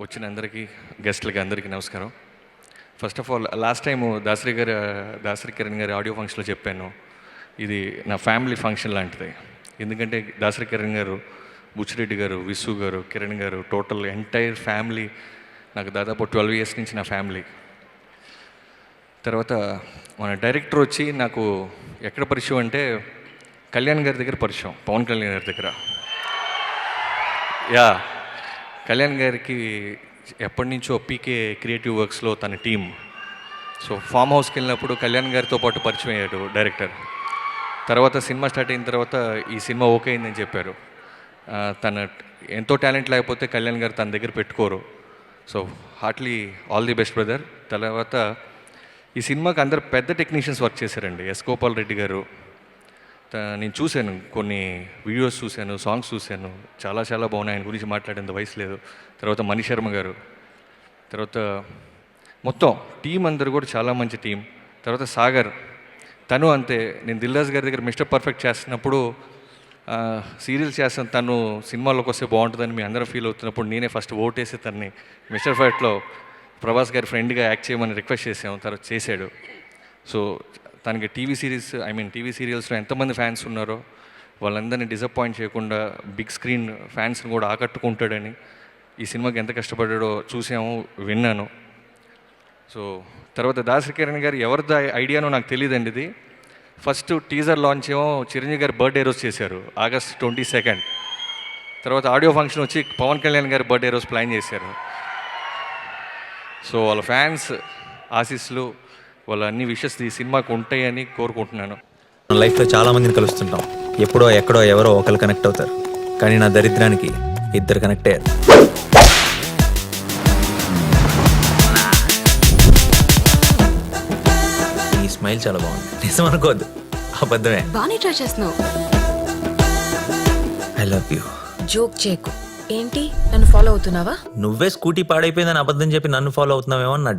వచ్చిన అందరికీ గెస్ట్లకి అందరికీ నమస్కారం. First of all last time Dasari Kiran గారి ఆడియో ఫంక్షన్లో చెప్పాను, ఇది నా ఫ్యామిలీ ఫంక్షన్ లాంటిది. ఎందుకంటే దాసరి కిరణ్ గారు, బుచ్చిరెడ్డి గారు, విసు గారు, కిరణ్ గారు, టోటల్ ఎంటైర్ ఫ్యామిలీ నాకు దాదాపు 12 years నుంచి నా ఫ్యామిలీ. తర్వాత మన డైరెక్టర్ వచ్చి నాకు ఎక్కడ పరిచయం అంటే కళ్యాణ్ గారి దగ్గర పరిచయం, పవన్ కళ్యాణ్ గారి దగ్గర. యా, కళ్యాణ్ గారికి ఎప్పటి నుంచో పీకే క్రియేటివ్ వర్క్స్లో తన టీం. సో ఫామ్ హౌస్కి వెళ్ళినప్పుడు కళ్యాణ్ గారితో పాటు పరిచయం అయ్యాడు డైరెక్టర్. తర్వాత సినిమా స్టార్ట్ అయిన తర్వాత ఈ సినిమా ఓకే అయిందని చెప్పారు. తన ఎంతో టాలెంట్ లేకపోతే కళ్యాణ్ గారు తన దగ్గర పెట్టుకోరు. So heartly all the best brother. తర్వాత ఈ సినిమాకి అందరు పెద్ద టెక్నీషియన్స్ వర్క్ చేశారండి. ఎస్ గోపాల్ రెడ్డి గారు, నేను చూశాను, కొన్ని వీడియోస్ చూశాను, సాంగ్స్ చూశాను, చాలా చాలా బాగున్నాయి. ఆయన గురించి మాట్లాడేంత వయసు లేదు. తర్వాత మణి శర్మ గారు, తర్వాత మొత్తం టీం అందరు కూడా చాలా మంచి టీం. తర్వాత సాగర్, తను అంతే. నేను దిల్రాజ్ గారి దగ్గర మిస్టర్ పర్ఫెక్ట్ చేస్తున్నప్పుడు సీరియల్స్ చేస్తాను, తను సినిమాలోకి వస్తే బాగుంటుందని మీ అందరం ఫీల్ అవుతున్నప్పుడు నేనే ఫస్ట్ ఓట్ వేసి తనని మిస్టర్ పర్ఫెక్ట్లో ప్రభాస్ గారి ఫ్రెండ్గా యాక్ట్ చేయమని రిక్వెస్ట్ చేసాము. తర్వాత చేశాడు. సో తనకి టీవీ సీరియల్స్లో ఎంతమంది ఫ్యాన్స్ ఉన్నారో వాళ్ళందరినీ డిసప్పాయింట్ చేయకుండా బిగ్ స్క్రీన్ ఫ్యాన్స్ని కూడా ఆకట్టుకుంటాడని ఈ సినిమాకి ఎంత కష్టపడ్డాడో చూసాము, విన్నాను. సో తర్వాత దాసరి కిరణ్ గారు ఎవరిది ఐడియానో నాకు తెలియదండి. ఇది ఫస్ట్ టీజర్ లాంచ్ ఏమో చిరంజీవి గారి బర్త్డే రోజు చేశారు, August 22. తర్వాత ఆడియో ఫంక్షన్ వచ్చి పవన్ కళ్యాణ్ గారి బర్త్డే రోజు ప్లాన్ చేశారు. సో వాళ్ళ ఫ్యాన్స్ ఆశీస్సులు, వాళ్ళ అన్ని విషెస్ ఈ సినిమాకు ఉంటాయని కోరుకుంటున్నాను. మన లైఫ్లో చాలా మందిని కలుస్తుంటాం. ఎప్పుడో ఎక్కడో ఎవరో ఒకరు కనెక్ట్ అవుతారు. కానీ నా దరిద్రానికి ఇద్దరు కనెక్ట్ అయ్యారు. ఈ స్మైల్ చాలా బాగుంది. నిజం అనుకోవద్దు, అబద్ధమే. బానే ట్రై చేస్తున్నావు. I love you. జోక్ చేయకు. ఏంటి, నన్ను ఫాలో అవుతున్నావా? నువ్వే స్కూటీ పాడైపోయిందని అబద్ధం చెప్పి నన్ను ఫాలో అవుతున్నావేమో అని నా